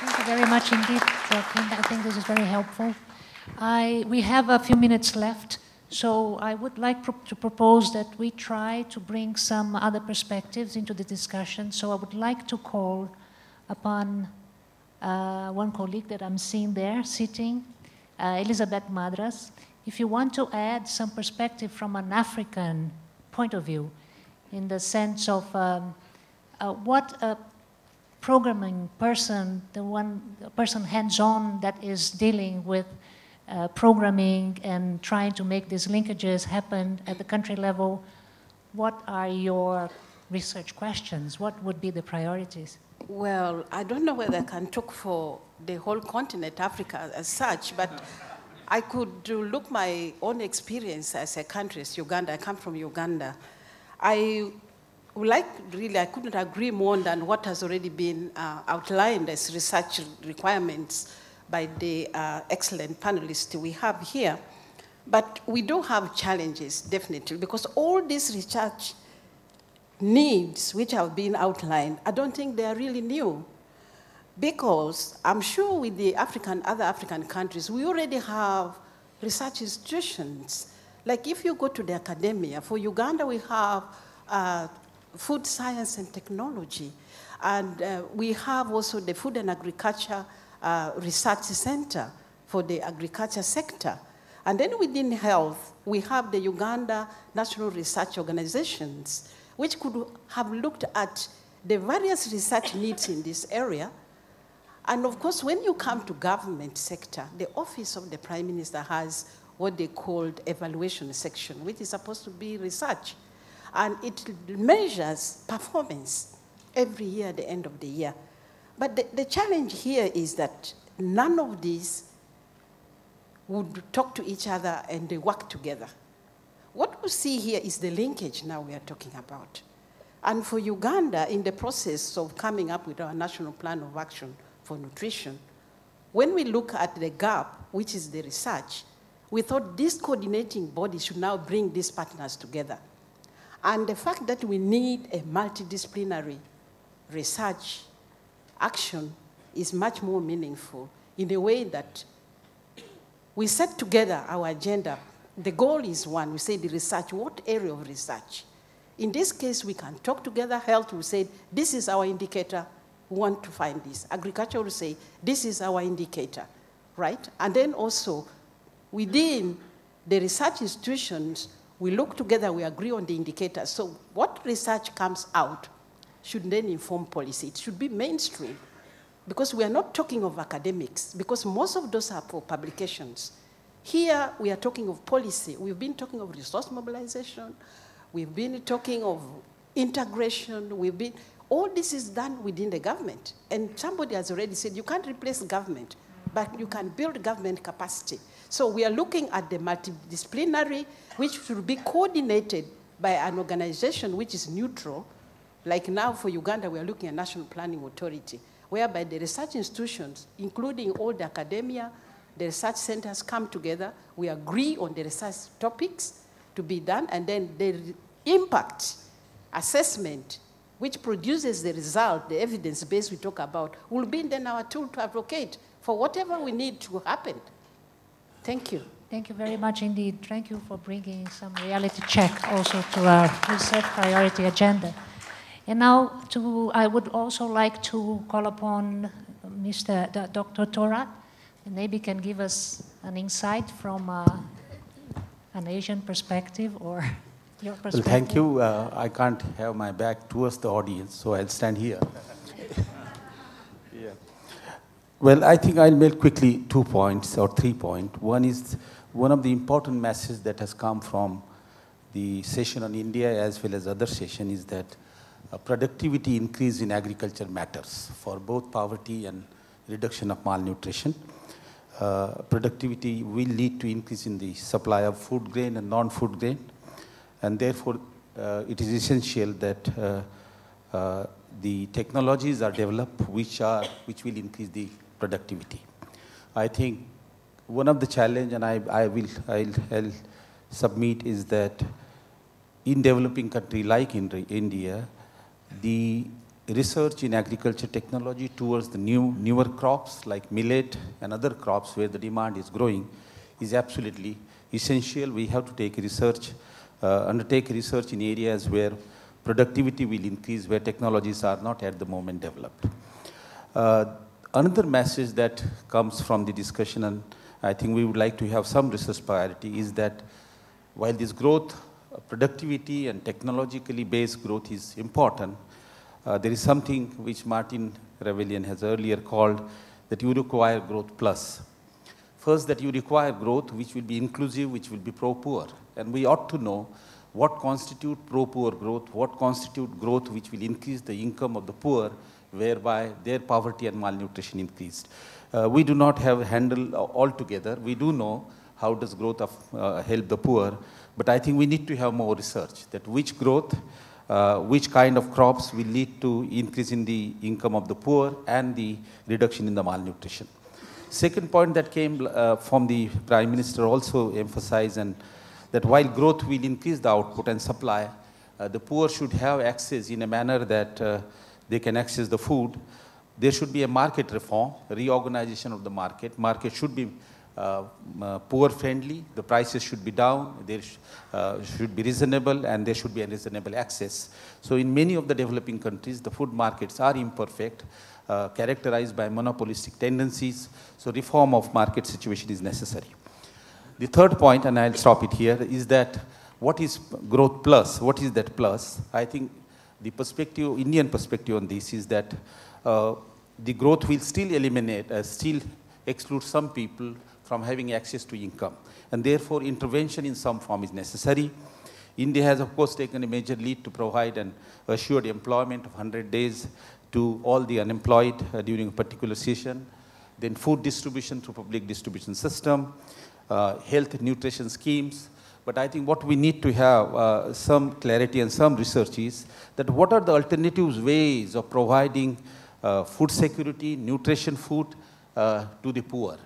Thank you very much indeed, Joaquin. I think this is very helpful. We have a few minutes left, so I would like to propose that we try to bring some other perspectives into the discussion. So I would like to call upon one colleague that I'm seeing there sitting, Elizabeth Madras. If you want to add some perspective from an African point of view, in the sense of what a programming person, the person hands-on that is dealing with programming and trying to make these linkages happen at the country level, what are your research questions? What would be the priorities? Well, I don't know whether I can talk for the whole continent, Africa as such, but I could look my own experience as a country, as Uganda. I come from Uganda. I couldn't agree more than what has already been outlined as research requirements by the excellent panelists we have here. But we do have challenges, definitely, because all these research needs which have been outlined, I don't think they are really new. Because I'm sure with the other African countries, we already have research institutions. Like if you go to the academia, for Uganda we have food science and technology. And we have also the Food and Agriculture Research Center for the agriculture sector. And then within health, we have the Uganda National Research Organizations, which could have looked at the various research needs in this area. And of course, when you come to government sector, the Office of the Prime Minister has what they called evaluation section, which is supposed to be research. And it measures performance every year at the end of the year. But the challenge here is that none of these would talk to each other and they work together. What we see here is the linkage now we are talking about. And for Uganda, in the process of coming up with our National Plan of Action for Nutrition, when we look at the gap, which is the research, we thought this coordinating body should now bring these partners together. And the fact that we need a multidisciplinary research action is much more meaningful in the way that we set together our agenda. The goal is one, we say the research, what area of research? In this case, we can talk together. Health will say, this is our indicator, we want to find this. Agriculture will say, this is our indicator, right? And then also, within the research institutions, we look together, we agree on the indicators. So what research comes out should then inform policy. It should be mainstream, because we are not talking of academics, because most of those are for publications. Here, we are talking of policy. We've been talking of resource mobilization. We've been talking of integration. All this is done within the government. And somebody has already said, you can't replace government, but you can build government capacity. So we are looking at the multidisciplinary, which should be coordinated by an organization which is neutral. Like now for Uganda, we are looking at National Planning Authority, whereby the research institutions, including all the academia, the research centers come together, we agree on the research topics to be done, and then the impact assessment, which produces the result, the evidence base we talk about, will be then our tool to advocate for whatever we need to happen. Thank you. Thank you very much indeed. Thank you for bringing some reality check also to our research priority agenda. And now I would also like to call upon Dr. Torat, and maybe can give us an insight from an Asian perspective or your perspective. Well, thank you. I can't have my back towards the audience, so I'll stand here. Yeah. Well, I think I'll make quickly 2 points or 3 points. One is one of the important messages that has come from the session on India as well as other session is that productivity increase in agriculture matters for both poverty and reduction of malnutrition. Productivity will lead to increase in the supply of food grain and non-food grain, and therefore it is essential that the technologies are developed which will increase the productivity. I think one of the challenge, and I'll submit, is that in developing country like India, the research in agriculture technology towards the newer crops like millet and other crops where the demand is growing is absolutely essential. We have to take research, undertake research in areas where productivity will increase, where technologies are not at the moment developed. Another message that comes from the discussion, and I think we would like to have some research priority, is that while this growth, productivity and technologically based growth is important, there is something which Martin Rebellion has earlier called that you require growth plus. First, that you require growth which will be inclusive, which will be pro-poor. And we ought to know what constitutes pro-poor growth, what constitutes growth which will increase the income of the poor, whereby their poverty and malnutrition increased. We do not have a handle altogether. We do know how does growth help the poor, but I think we need to have more research that which growth, which kind of crops will lead to increase in the income of the poor and the reduction in the malnutrition. Second point that came from the Prime Minister also emphasized, and that while growth will increase the output and supply, the poor should have access in a manner that they can access the food. There should be a market reform, a reorganization of the market. Market should be poor friendly, the prices should be down, there should be reasonable, and there should be a reasonable access. So in many of the developing countries, the food markets are imperfect, characterized by monopolistic tendencies, so reform of market situation is necessary. The third point, and I'll stop it here, is that what is growth plus? What is that plus? I think the perspective, Indian perspective on this is that the growth will still eliminate, still exclude some people from having access to income. And therefore, intervention in some form is necessary. India has, of course, taken a major lead to provide an assured employment of 100 days to all the unemployed during a particular season. Then food distribution through public distribution system, health and nutrition schemes. But I think what we need to have some clarity and some research is that what are the alternative ways of providing food security, nutrition food to the poor.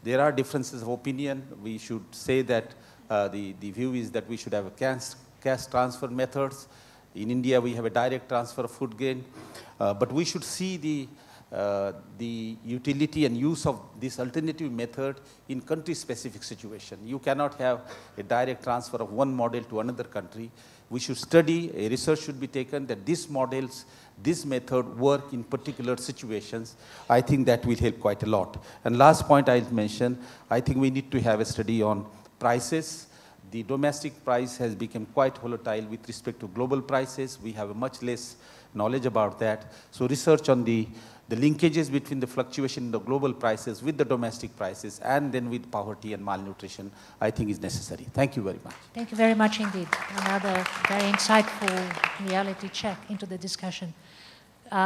There are differences of opinion. We should say that the view is that we should have a cash transfer methods. In India, we have a direct transfer of food grain. But we should see the utility and use of this alternative method in country-specific situation. You cannot have a direct transfer of one model to another country. We should study, a research should be taken that these models, this method work in particular situations. I think that will help quite a lot. And last point I'll mention, I think we need to have a study on prices. The domestic price has become quite volatile with respect to global prices. We have a much less knowledge about that. So research on the linkages between the fluctuation in the global prices with the domestic prices and then with poverty and malnutrition, I think is necessary. Thank you very much. Thank you very much indeed. Another very insightful reality check into the discussion.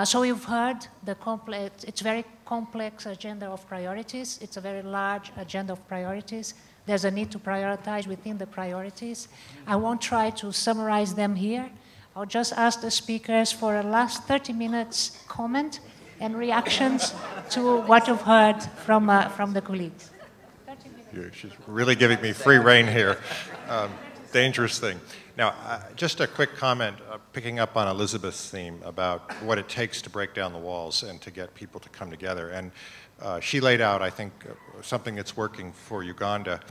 So you've heard it's very complex agenda of priorities. It's a very large agenda of priorities. There's a need to prioritize within the priorities. I won't try to summarize them here. I'll just ask the speakers for a last 30 minutes comment and reactions to what you've heard from the colleagues. She's really giving me free rein here. Dangerous thing. Now, just a quick comment, picking up on Elizabeth's theme about what it takes to break down the walls and to get people to come together. And she laid out, I think, something that's working for Uganda.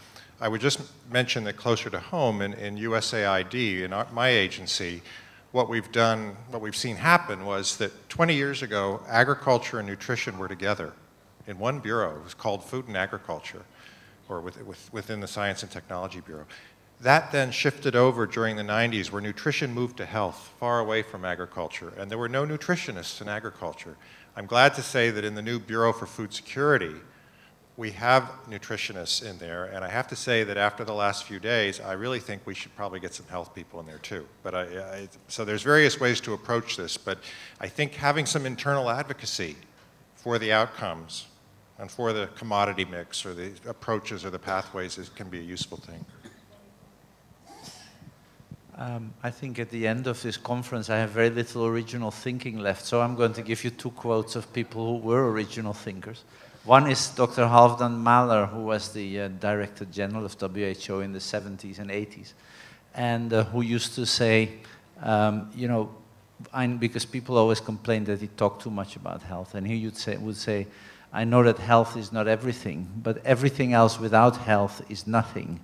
I would just mention that closer to home in USAID, in my agency, what we've seen happen was that 20 years ago, agriculture and nutrition were together in one bureau. It was called Food and Agriculture, or within the Science and Technology Bureau. That then shifted over during the 90s, where nutrition moved to health, far away from agriculture, and there were no nutritionists in agriculture. I'm glad to say that in the new Bureau for Food Security, we have nutritionists in there, and I have to say that after the last few days, I really think we should probably get some health people in there too. But so there's various ways to approach this, but I think having some internal advocacy for the outcomes and for the commodity mix or the approaches or the pathways can be a useful thing. I think at the end of this conference, I have very little original thinking left, so I'm going to give you two quotes of people who were original thinkers. One is Dr. Halfdan Mahler, who was the Director General of WHO in the 70s and 80s, and who used to say, you know, because people always complain that he talked too much about health, and he would say, I know that health is not everything, but everything else without health is nothing.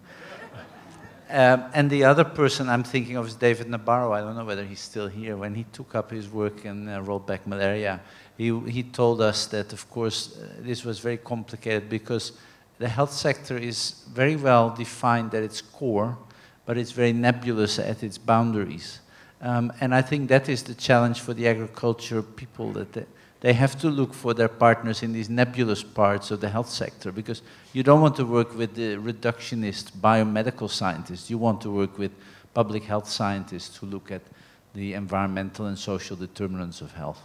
And the other person I'm thinking of is David Nabarro. I don't know whether he's still here. When he took up his work in rollback malaria, he told us that, of course, this was very complicated because the health sector is very well defined at its core, but it's very nebulous at its boundaries. And I think that is the challenge for the agriculture people, that they have to look for their partners in these nebulous parts of the health sector, because you don't want to work with the reductionist biomedical scientists. You want to work with public health scientists who look at the environmental and social determinants of health.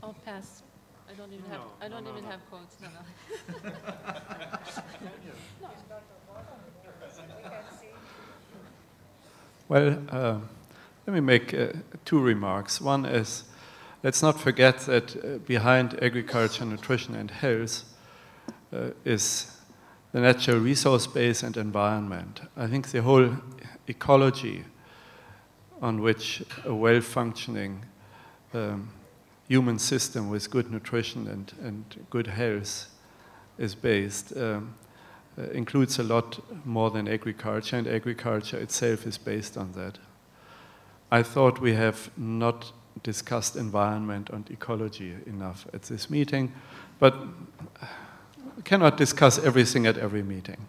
I'll pass. I don't even have quotes. No. Well, let me make two remarks. One is, let's not forget that behind agriculture, nutrition, and health is the natural resource base and environment. I think the whole ecology on which a well-functioning human system with good nutrition and good health is based includes a lot more than agriculture, and agriculture itself is based on that. I thought we have not discussed environment and ecology enough at this meeting, but we cannot discuss everything at every meeting.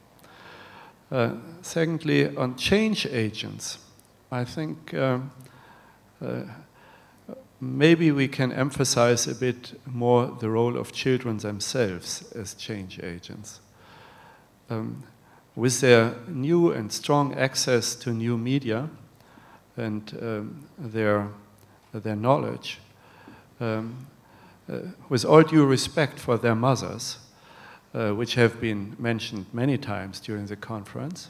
Secondly, on change agents, I think maybe we can emphasize a bit more the role of children themselves as change agents. With their new and strong access to new media and their knowledge, with all due respect for their mothers, which have been mentioned many times during the conference,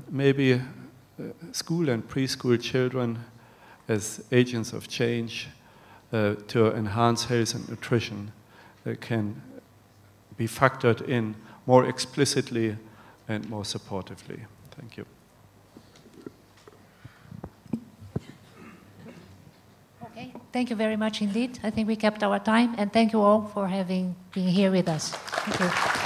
maybe school and preschool children as agents of change to enhance health and nutrition can be factored in more explicitly and more supportively. Thank you. Okay, thank you very much indeed. I think we kept our time, and thank you all for being here with us. Thank you.